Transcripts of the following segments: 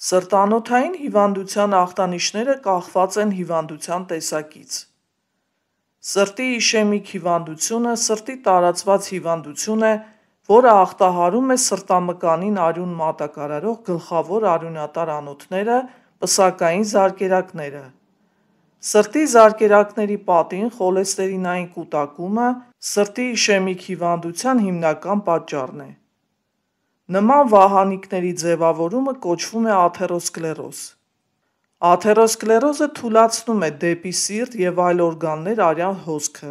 Սրտանոթային հիվանդության ախտանիշները կախված են հիվանդության տեսակից։ Սրտի իշեմիկ հիվանդությունը սրտի տարածված հիվանդություն է, որը ախտահարում է սրտամկանին արյուն մատակարարող գլխավոր արյունատար անոթները, պսակային զարկերակները։ Սրտի զարկերակների պատին խոլեստերինային կուտակումը սրտի իշեմիկ հիվանդության հիմնական պատճառն է։ Նման վահանիկների ձևավորումը կոչվում է աթերոսկլերոզ։ Աթերոսկլերոզը թուլացնում է դեպի սիրտ և այլ օրգաններ արյան հոսքը։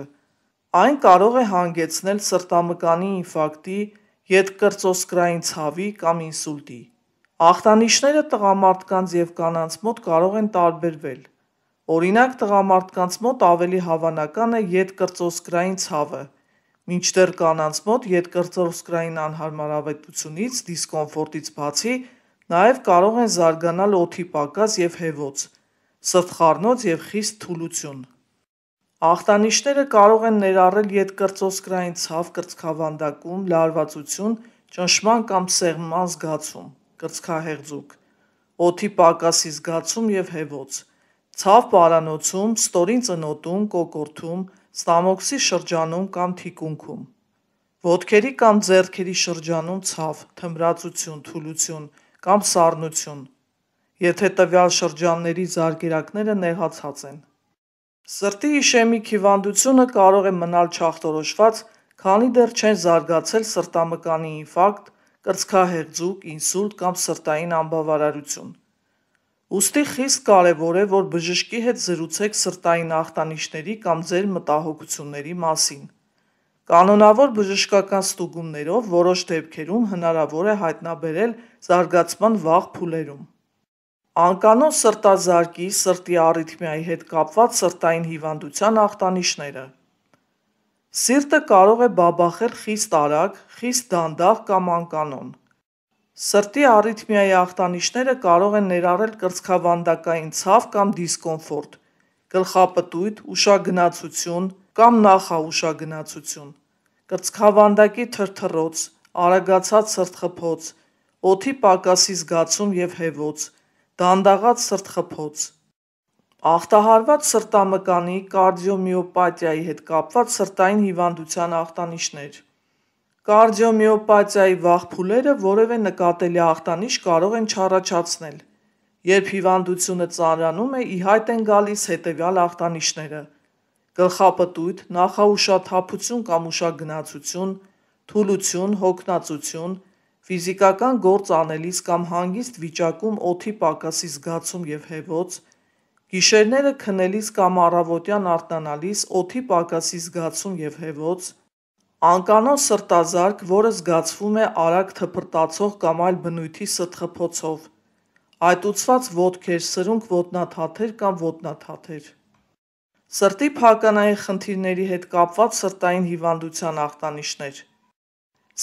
Այն կարող է հանգեցնել սրտամկանի ինֆարկտի, ետկրծոսկրային ցավի կամ ինսուլտի։ Ախտանիշները տղամարդկանց և կանանց մոտ կարող են տարբերվել։ Օրինակ, տղամարդկանց մոտ ավելի հավանական է ետկրծոսկրային ցավը, մինչդեռ կանանց մոտ ետկրծոսկրային անհարմարավետությունից, դիսկոմֆորտից բացի նաև կարող են զարգանալ օդի պակաս և հեվոց, սրտխառնոց և խիստ թուլություն։ Ախտանիշները կարող են ներառել ետկրծոսկրային ցավ կրծքավանդակում, լարվածություն, ճնշման կամ սեղմման զգացում, կրծքահեղձուկ, օդի պակասի զգացում և հեվոց, ցավ պարանոցում, ստորին ծնոտում, կոկորդում, ստամոքսի շրջանում կամ թիկունքում, ոտքերի կամ ձեռքերի շրջանում ցավ, թմրածություն, թուլություն կամ սառնություն, եթե տվյալ շրջանների զարկերակները նեղացած են։ Սրտի իշեմիկ հիվանդությունը կարող է մնալ չախտորոշված, քանի դեռ չեն զարգացել սրտամկանի ինֆարկտ, կրծքահեղձուկ, ինսուլտ կամ սրտային անբավարարություն։ Ուստի խիստ կարևոր է, որ բժշկի հետ զրուցեք սրտային ախտանիշների կամ ձեր մտահոգությունների մասին։ Կանոնավոր բժշկական ստուգումներով որոշ դեպքերում հնարավոր է հայտնաբերել զարգացման վաղ փուլերում։ Անկանոն սրտազարկի, սրտի առիթմիայի հետ կապված սրտային հիվանդության ախտանիշները։ Սիրտը կարող է բաբախել խիստ արագ, խիստ դանդաղ կամ անկանոն։ Սրտի առիթմիայի ախտանիշները կարող են ներառել կրծքավանդակային ցավ կամ դիսկոմֆորտ, գլխապտույտ, ուշագնացություն կամ նախաուշագնացություն, կրծքավանդակի թրթռոց, արագացած սրտխփոց, օդի պակասի զգացում և հեվոց, դանդաղած սրտխփոց։ Ախտահարված սրտամկանի, կարդիոմիոպաթիայի հետ կապված սրտային հիվանդության ախտանիշներ։ Կարդիոմիոպաթիայի վաղ փուլերը որևէ նկատելի ախտանիշ կարող են չառաջացնել։ Երբ հիվանդությունը ծանրանում է, ի հայտ են գալիս հետևյալ ախտանիշները՝ գլխապտույտ, նախաուշաթափություն կամ ուշագնացություն, թուլություն, հոգնածություն, ֆիզիկական գործ անելիս կամ հանգիստ վիճակում օդի պակասի զգացում և հեվոց, գիշերները քնելիս կամ առավոտյան արթնանալիս օդի պակասի զգացում և հեվոց, անկանոն սրտազարկ, որը զգացվում է արագ թփրտացող կամ այլ բնույթի սրտխփոցով, այտուցված ոտքեր, սրունք-ոտնաթաթեր կամ ոտնաթաթեր։ Սրտի փականային խնդիրների հետ կապված սրտային հիվանդության ախտանիշներ։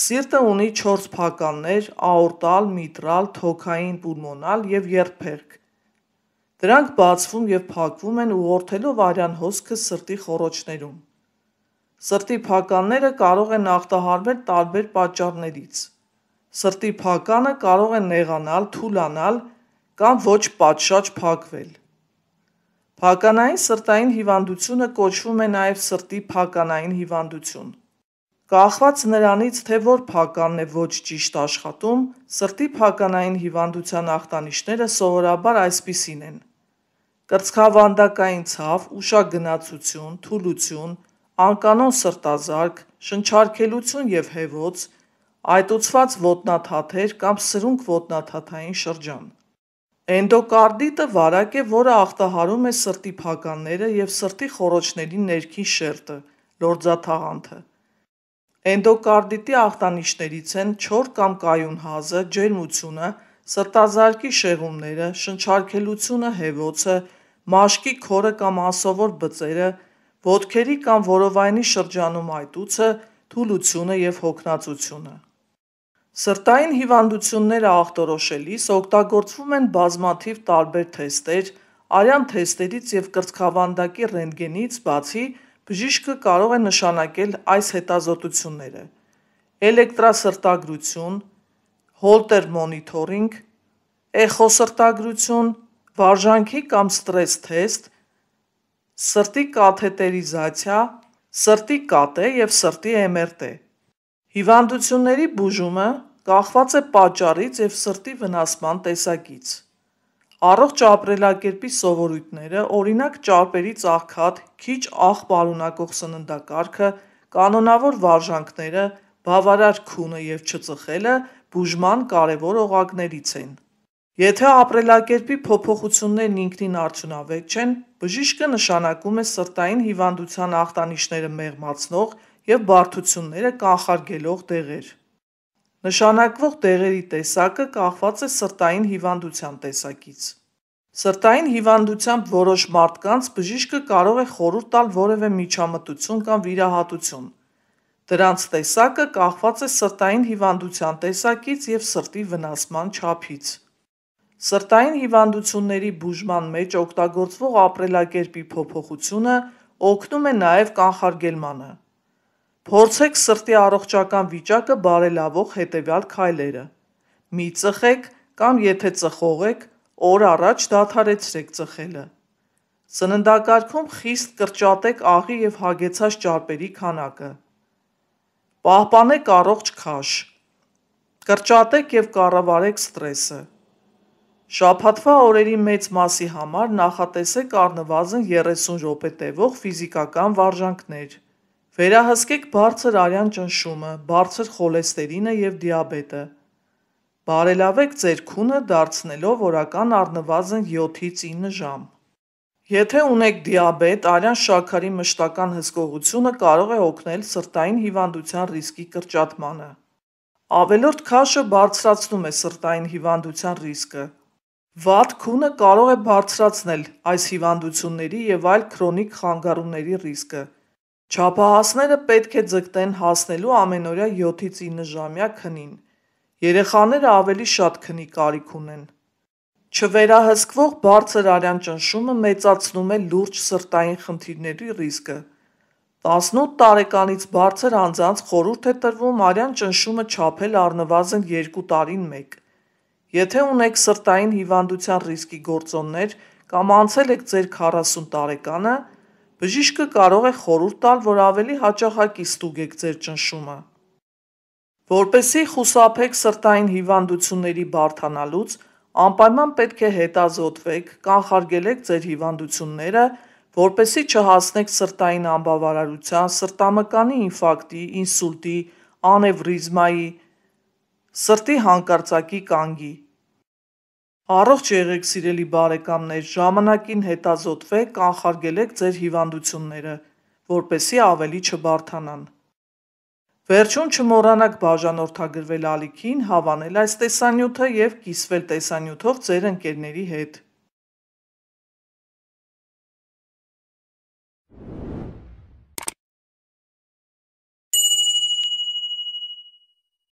Սիրտը ունի 4 փականներ՝ աորտալ, միտրալ, թոքային պուլմոնալ և եռփերք։ Դրանք բացվում և փակվում են ուղղորդելով արյան հոսքը սրտի խոռոչներում։ Սրտի փականները կարող են ախտահարվել տարբեր պատճառներից։ Սրտի փականը կարող է նեղանալ, թուլանալ կամ ոչ պատշաճ փակվել։ Փականային սրտային հիվանդությունը կոչվում է նաև սրտի փականային հիվանդություն։ Կախված նրանից, թե որ փականն է ոչ ճիշտ աշխատում, սրտի փականային հիվանդության ախտանիշները սովորաբար այսպիսին են. կրծքավանդակային ցավ, ուշագնացություն, թուլություն, անկանոն սրտազարկ, շնչառքելություն և հեվոց, այտուցված ոտնաթաթեր կամ սրունք-ոտնաթաթային շրջան։ Էնդոկարդիտը վարակ է, որը աղտահարում է սրտի փականները և սրտի խոռոչների ներքին շերտը, լորձաթաղանթը։ Էնդոկարդիտի ախտանիշներից են չոր կամ կայուն հազը, ջերմությունը, սրտազարկի շեղումները, շնչառքելությունը, հեվոցը, մաշկի քորը կամ անսովոր բծերը, ոտքերի կամ որովայնի շրջանում այտուցը, թուլությունը և հոգնածությունը։ Սրտային հիվանդությունները ախտորոշելիս օգտագործվում են բազմաթիվ տարբեր թեստեր, արյան թեստերից և կրծքավանդակի ռենտգենից բացի բժիշկը կարող է նշանակել այս հետազոտությունները՝ էլեկտրասրտագրություն, հոլտեր մոնիթորինգ, էխոսրտագրություն, վարժանքի կամ ստրես թեստ, սրտի կաթետերիզացիա, սրտի կատե և սրտի MRT։ Հիվանդությունների բուժումը կախված է պատճառից և սրտի վնասման տեսակից։ Առողջ ապրելակերպի սովորույթները, օրինակ ճարպերից աղքատ, քիչ աղ պարունակող սննդակարգը, կանոնավոր վարժանքները, բավարար քունը և չծխելը բուժման կարևոր օղակներից են։ Եթե ապրելակերպի փոփոխություններն ինքնին արդյունավետ չեն, բժիշկը նշանակում է սրտային հիվանդության ախտանիշները մեղմացնող և բարդությունները կանխարգելող դեղեր։ Նշանակվող դեղերի տեսակը կախված է սրտային հիվանդության տեսակից։ Սրտային հիվանդությամբ որոշ մարդկանց բժիշկը կարող է խորհուրդ տալ որևէ միջամտություն կամ վիրահատություն։ Դրանց տեսակը կախված է սրտային հիվանդության տեսակից և սրտի վնասման չափից։ Սրտային հիվանդությունների բուժման մեջ օգտագործվող ապրելակերպի փոփոխությունը օգնում է նաև կանխարգելմանը։ Փորձեք սրտի առողջական վիճակը բարելավող հետևյալ քայլերը. Մի ծխեք կամ եթե ծխող եք, օր առաջ դադարեցրեք ծխելը։ Սննդակարգում խիստ կրճատեք աղի և հագեցած ճարպերի քանակը։ Պահպանեք առողջ քաշ։ Կրճատեք և կառավարեք ստրեսը։ Շաբաթվա օրերի մեծ մասի համար նախատեսեք առնվազն 30 րոպե տևող ֆիզիկական վարժանքներ։ Վերահսկեք բարձր արյան ճնշումը, բարձր խոլեստերինը և դիաբետը։ Բարելավեք ձեր քունը դարձնելով օրական առնվազն 7-ից 9 ժամ։ Եթե ունեք դիաբետ, արյան շաքարի մշտական հսկողությունը կարող է օգնել սրտային հիվանդության ռիսկի կրճատմանը։ Ավելորդ քաշը բարձրացնում է սրտային հիվանդության ռիսկը։ Վատ քունը կարող է բարձրացնել այս հիվանդությունների և այլ քրոնիկ խանգարումների ռիսկը։ Չափահասները պետք է ձգտեն հասնելու ամենօրյա 7-ից 9 ժամյա քնին։ Երեխաները ավելի շատ քնի կարիք ունեն։ Չվերահսկվող բարձր արյան ճնշումը մեծացնում է լուրջ սրտային խնդիրների ռիսկը։ 18 տարեկանից բարձր անձանց խորհուրդ է տրվում արյան ճնշումը չափել առնվազն 2 տարին մեկ։ Եթե ունեք սրտային հիվանդության ռիսկի գործոններ կամ անցել եք ձեր 40 տարեկանը, բժիշկը կարող է խորհուրդ տալ, որ ավելի հաճախակի ստուգեք ձեր ճնշումը։ Որպեսզի խուսափեք սրտային հիվանդությունների բարդանալուց, անպայման պետք է հետազոտվեք, կանխարգելեք ձեր հիվանդությունները, որպեսզի չհասնեք սրտային անբավարարության, սրտամկանի ինֆարկտի, ինսուլտի, անևրիզմայի, սրտի հանկարծակի կանգի։ Առողջ եղեք սիրելի բարեկամներ, ժամանակին հետազոտվեք, կանխարգելեք ձեր հիվանդությունները, որպեսզի ավելի չբարդանան։ Վերջում չմոռանաք բաժանորդագրվել ալիքին, հավանել այս տեսանյութը և կիսվել տեսանյութով ձեր ընկերների հետ։